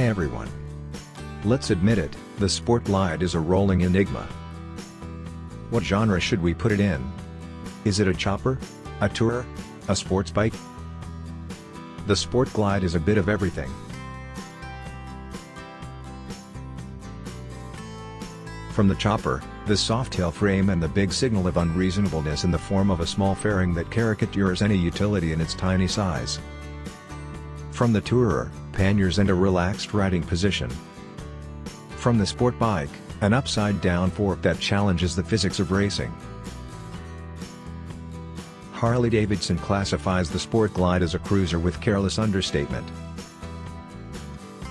Hi everyone. Let's admit it, the Sport Glide is a rolling enigma. What genre should we put it in? Is it a chopper? A tourer? A sports bike? The Sport Glide is a bit of everything. From the chopper, the Softail frame and the big signal of unreasonableness in the form of a small fairing that caricatures any utility in its tiny size. From the tourer, panniers and a relaxed riding position. From the sport bike, an upside-down fork that challenges the physics of racing. Harley-Davidson classifies the Sport Glide as a cruiser with careless understatement.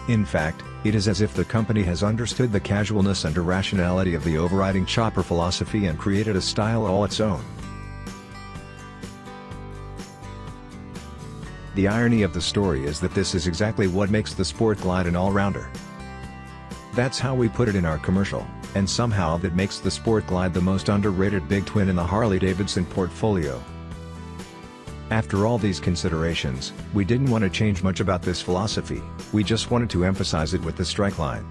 In fact, it is as if the company has understood the casualness and irrationality of the overriding chopper philosophy and created a style all its own. The irony of the story is that this is exactly what makes the Sport Glide an all-rounder. That's how we put it in our commercial, and somehow that makes the Sport Glide the most underrated big twin in the Harley-Davidson portfolio. After all these considerations, we didn't want to change much about this philosophy, we just wanted to emphasize it with the strike line.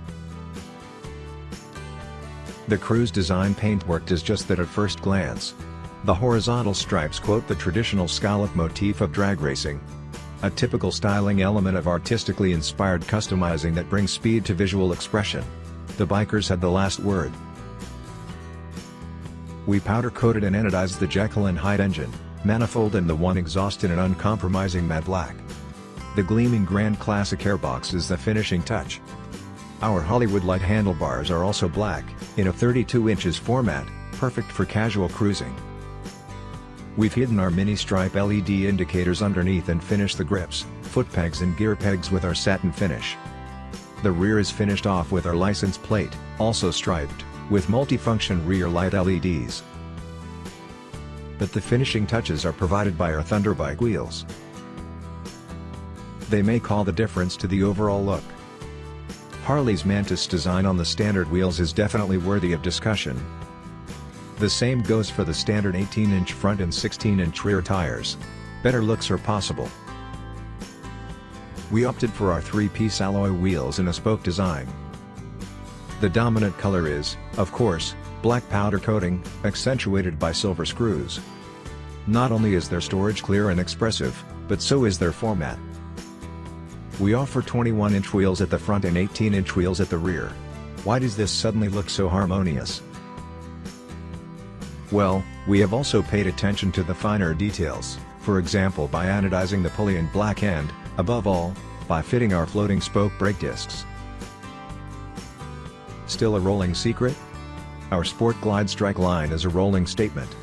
The Cruisetec paintwork does just that at first glance. The horizontal stripes quote the traditional scallop motif of drag racing. A typical styling element of artistically inspired customizing that brings speed to visual expression. The bikers had the last word. We powder-coated and anodized the Jekyll and Hyde engine, manifold and the one exhaust in an uncompromising matte black. The gleaming Grand Classic airbox is the finishing touch. Our Hollywood light handlebars are also black, in a 32 inches format, perfect for casual cruising. We've hidden our mini stripe LED indicators underneath and finished the grips, foot pegs and gear pegs with our satin finish. The rear is finished off with our license plate, also striped, with multifunction rear light LEDs. But the finishing touches are provided by our Thunderbike wheels. They make all the difference to the overall look. Harley's Mantis design on the standard wheels is definitely worthy of discussion. The same goes for the standard 18-inch front and 16-inch rear tires. Better looks are possible. We opted for our 3-piece alloy wheels in a spoke design. The dominant color is, of course, black powder coating, accentuated by silver screws. Not only is their storage clear and expressive, but so is their format. We offer 21-inch wheels at the front and 18-inch wheels at the rear. Why does this suddenly look so harmonious? Well, we have also paid attention to the finer details, for example by anodizing the pulley in black and, above all, by fitting our floating spoke brake discs. Still a rolling secret? Our Sport Glide strike line is a rolling statement.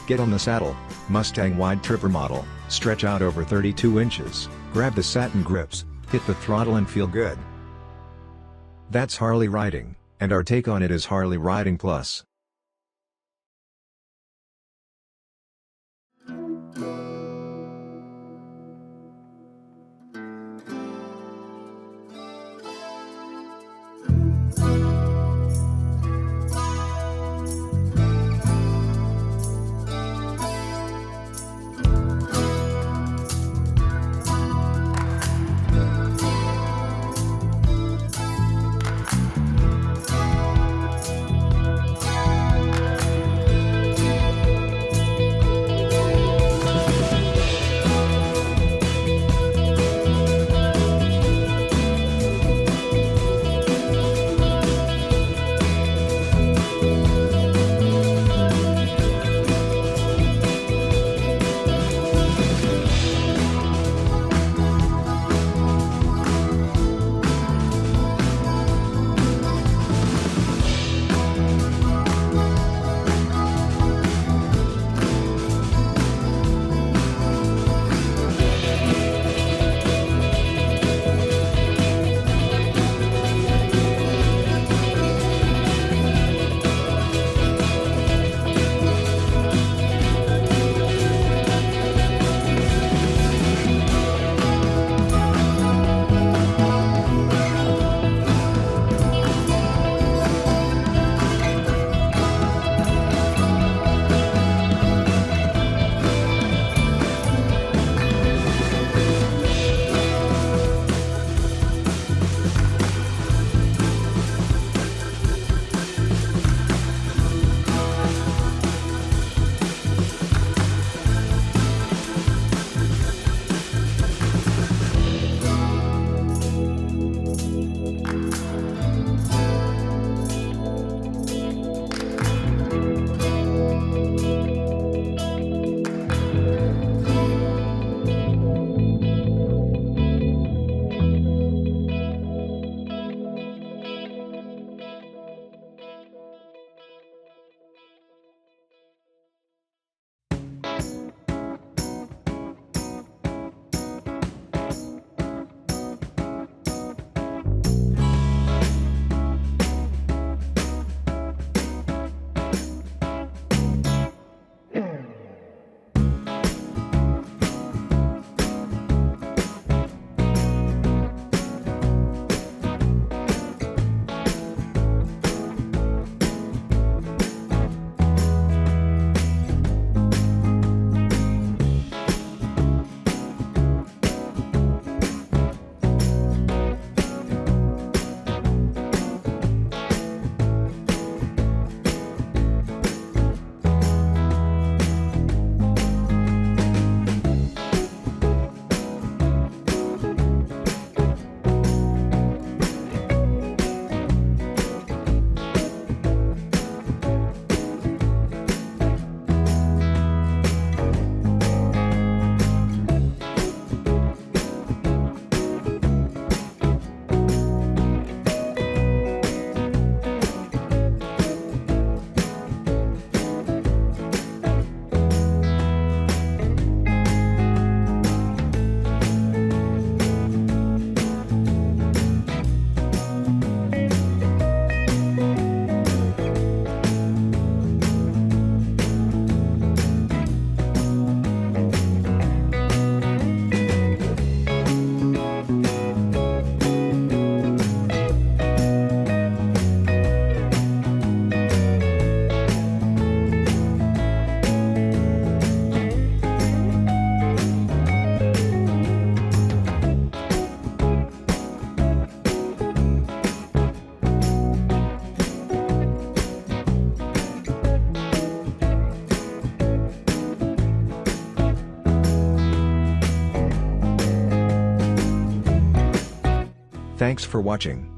Get on the saddle, Mustang wide tripper model, stretch out over 32 inches, grab the satin grips, hit the throttle and feel good. That's Harley riding, and our take on it is Harley Riding Plus. Thanks for watching.